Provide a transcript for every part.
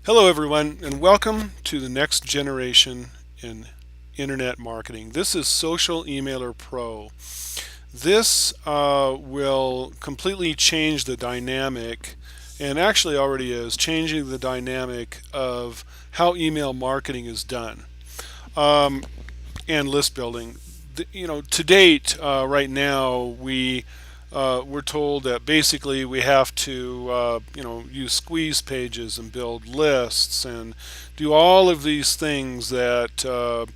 Hello, everyone, and welcome to the next generation in internet marketing. This is Social Emailer Pro. This will completely change the dynamic, and actually already is changing the dynamic of how email marketing is done and list building. To date, right now, we're told that basically we have to, use squeeze pages and build lists and do all of these things that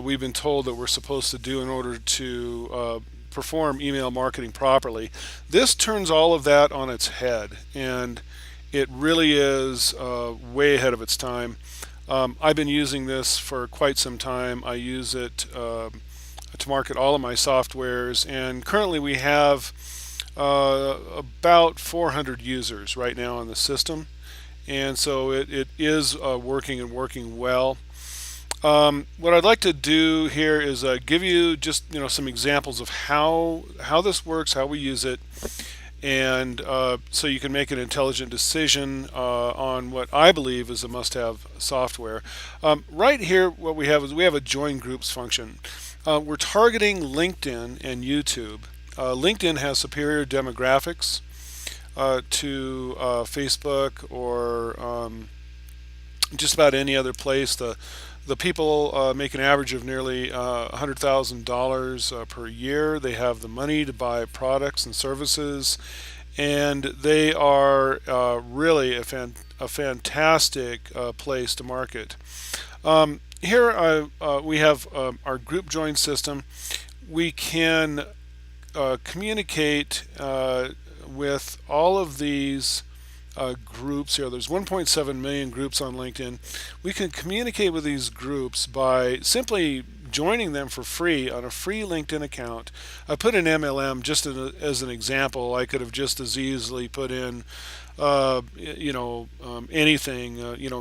we've been told that we're supposed to do in order to perform email marketing properly. This turns all of that on its head, and it really is way ahead of its time. I've been using this for quite some time. I use it to market all of my softwares, and currently we have about 400 users right now on the system, and so it is working and working well. What I'd like to do here is give you just some examples of how this works, how we use it, and so you can make an intelligent decision on what I believe is a must-have software. Right here, what we have is we have a join groups function. We're targeting LinkedIn and YouTube. LinkedIn has superior demographics to Facebook or just about any other place. The people make an average of nearly $100,000 per year. They have the money to buy products and services, and they are really a fantastic place to market. Here we have our group join system. We can communicate with all of these groups here. There's 1.7 million groups on LinkedIn. We can communicate with these groups by simply joining them for free on a free LinkedIn account. I put in MLM just as an example. I could have just as easily put in anything,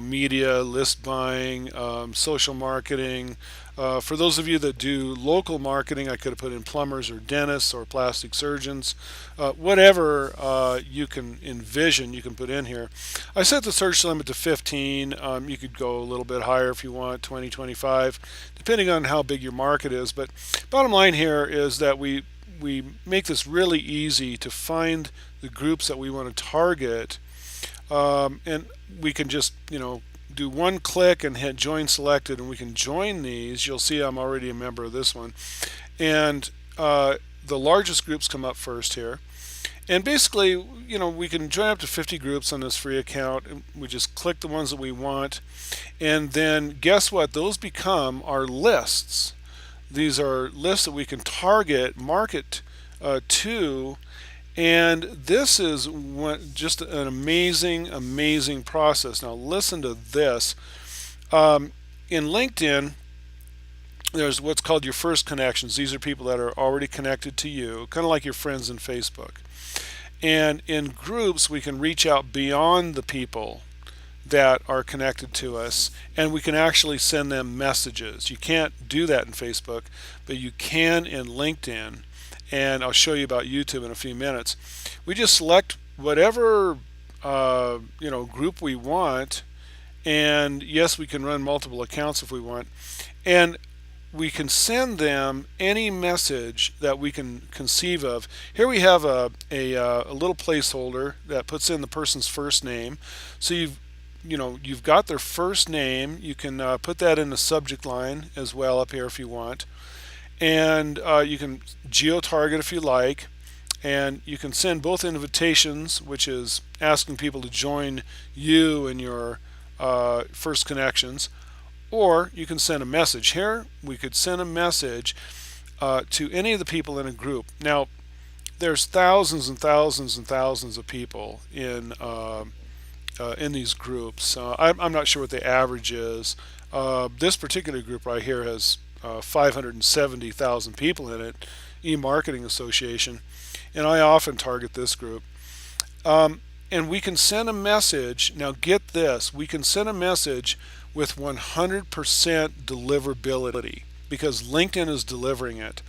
media, list buying, social marketing. For those of you that do local marketing, I could have put in plumbers or dentists or plastic surgeons. Whatever you can envision, you can put in here. I set the search limit to 15. You could go a little bit higher if you want, 20, 25, depending on how big your market is. But bottom line here is that we make this really easy to find the groups that we want to target, and we can just do one click and hit join selected, and we can join these. You'll see I'm already a member of this one, and the largest groups come up first here. And basically, we can join up to 50 groups on this free account, and we just click the ones that we want, and then guess what? Those become our lists. These are lists that we can target, market to, and this is just an amazing process. Now listen to this. In LinkedIn, there's what's called your first connections. These are people that are already connected to you, kind of like your friends in Facebook. And in groups, we can reach out beyond the people that are connected to us, and we can actually send them messages. You can't do that in Facebook, but you can in LinkedIn, and I'll show you about YouTube in a few minutes. We just select whatever group we want, and yes, we can run multiple accounts if we want, and we can send them any message that we can conceive of. Here we have a little placeholder that puts in the person's first name. So you've got their first name. You can put that in the subject line as well up here if you want, and you can geo-target if you like, and you can send both invitations, which is asking people to join you in your first connections, or you can send a message. Here we could send a message to any of the people in a group. Now there's thousands and thousands and thousands of people in these groups. I'm not sure what the average is. This particular group right here has 570,000 people in it, e-marketing association, and I often target this group. And we can send a message. Now get this, we can send a message with 100% deliverability because LinkedIn is delivering it.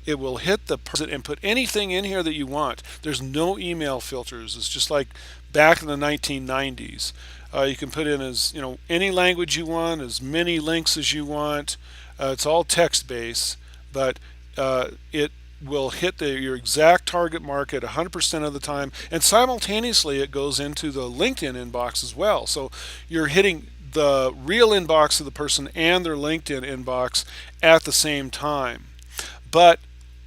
It will hit the person and put anything in here that you want. There's no email filters. It's just like back in the 1990s. You can put in as any language you want, as many links as you want. It's all text based, but it will hit your exact target market 100% of the time, and simultaneously it goes into the LinkedIn inbox as well. So you're hitting the real inbox of the person and their LinkedIn inbox at the same time. But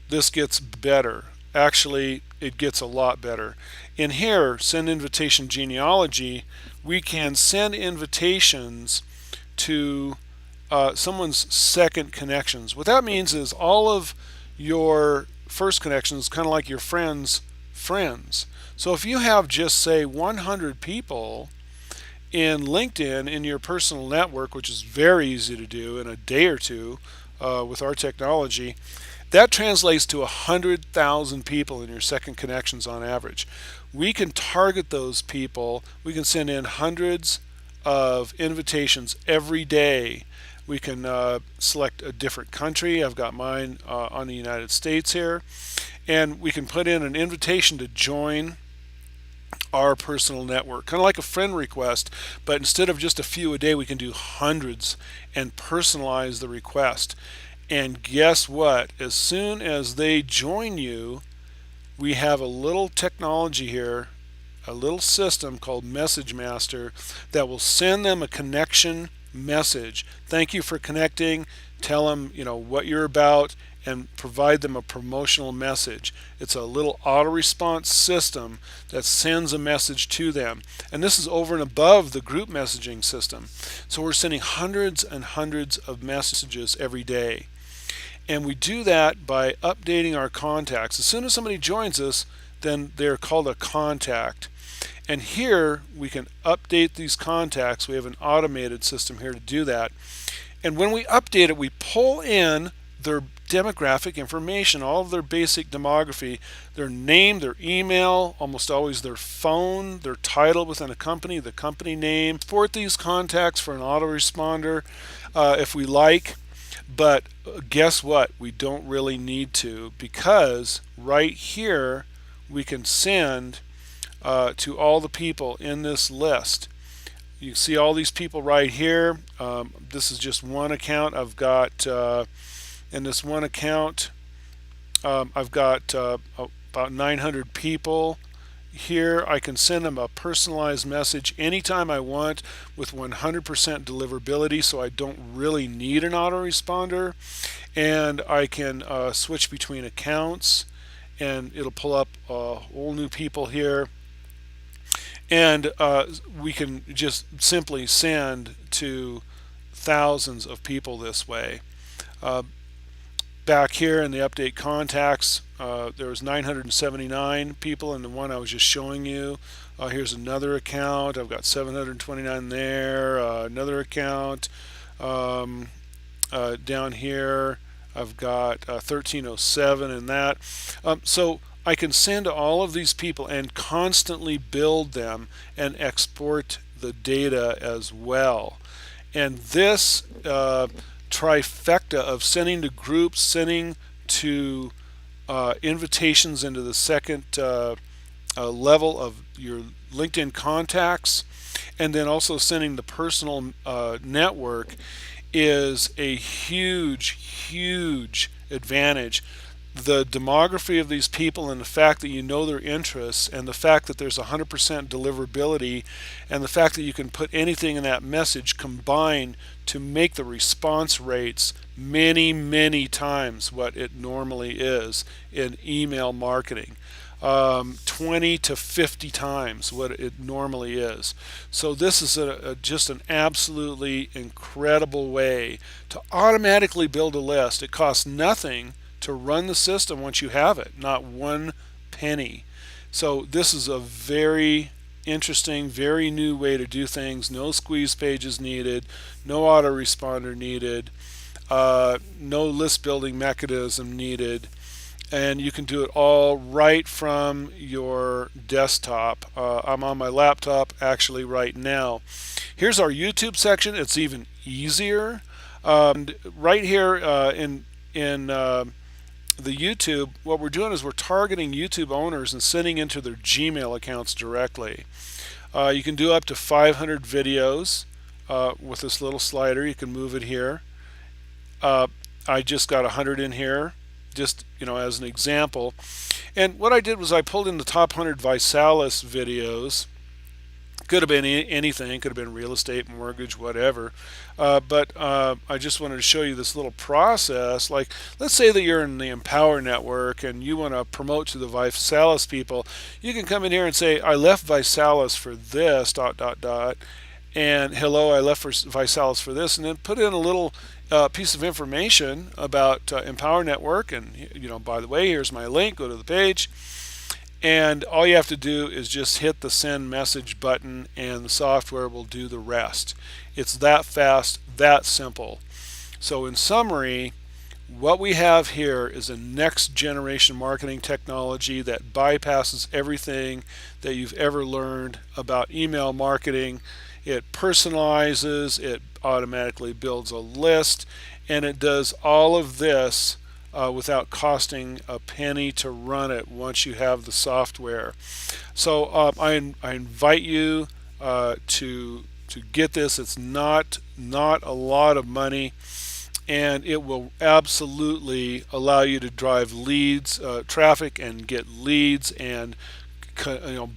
this gets better. Actually, it gets a lot better. In here, send invitation genealogy, we can send invitations to someone's second connections. What that means is all of your first connections, kind of like your friends' friends. So if you have just say 100 people in LinkedIn in your personal network, which is very easy to do in a day or two with our technology, that translates to 100,000 people in your second connections on average. We can target those people. We can send in hundreds of invitations every day. We can select a different country. I've got mine on the United States here. And we can put in an invitation to join our personal network, kind of like a friend request, but instead of just a few a day, we can do hundreds and personalize the request. And guess what? As soon as they join you, we have a little technology here, a little system called Message Master that will send them a connection message. Thank you for connecting. Tell them, what you're about, and provide them a promotional message. It's a little auto response system that sends a message to them. And this is over and above the group messaging system. So we're sending hundreds and hundreds of messages every day. And we do that by updating our contacts. As soon as somebody joins us, then they're called a contact. And here we can update these contacts. We have an automated system here to do that. And when we update it, we pull in their demographic information, all of their basic demography, their name, their email, almost always their phone, their title within a company, the company name. Export these contacts for an autoresponder if we like. But guess what? We don't really need to, because right here we can send to all the people in this list. You see all these people right here. This is just one account. I've got in this one account I've got about 900 people here. I can send them a personalized message anytime I want with 100% deliverability, so I don't really need an autoresponder. And I can switch between accounts, and it'll pull up all new people here. And we can just simply send to thousands of people this way. Back here in the update contacts, there was 979 people in the one I was just showing you. Here's another account. I've got 729 there. Another account down here. I've got 1307 in that. So I can send to all of these people and constantly build them and export the data as well. And this trifecta of sending to groups, sending to invitations into the second level of your LinkedIn contacts, and then also sending the personal network is a huge advantage. The demography of these people, and the fact that you know their interests, and the fact that there's 100% deliverability, and the fact that you can put anything in that message combine to make the response rates many times what it normally is in email marketing. 20 to 50 times what it normally is. So this is just an absolutely incredible way to automatically build a list. It costs nothing to run the system once you have it, not one penny. So this is a very interesting, very new way to do things. No squeeze pages needed, no autoresponder needed, no list building mechanism needed, and you can do it all right from your desktop. I'm on my laptop actually right now. Here's our YouTube section. It's even easier. Right here in the YouTube, what we're doing is we're targeting YouTube owners and sending into their Gmail accounts directly. You can do up to 500 videos with this little slider. You can move it here. Uh, I just got 100 in here, just as an example. And what I did was I pulled in the top 100 Visalis videos. Could have been anything, could have been real estate, mortgage, whatever. But I just wanted to show you this little process. Like, let's say that you're in the Empower network and you want to promote to the Visalis people. You can come in here and say, I left Visalis for this, dot, dot, dot. And hello, I left for Visalis for this. And then put in a little piece of information about Empower Network. And, by the way, here's my link. Go to the page. And all you have to do is just hit the send message button and the software will do the rest. It's that fast, that simple. So in summary, what we have here is a next generation marketing technology that bypasses everything that you've ever learned about email marketing. It personalizes, it automatically builds a list, and it does all of this without costing a penny to run it once you have the software. So I invite you to get this. It's not a lot of money, and it will absolutely allow you to drive leads, traffic, and get leads, and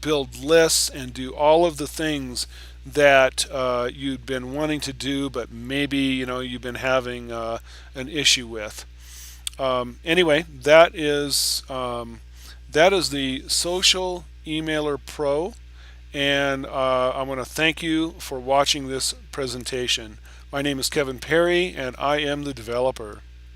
build lists and do all of the things that you've been wanting to do, but maybe you've been having an issue with. Anyway, that is the Social Emailer Pro, and I want to thank you for watching this presentation. My name is Kevin Perry, and I am the developer.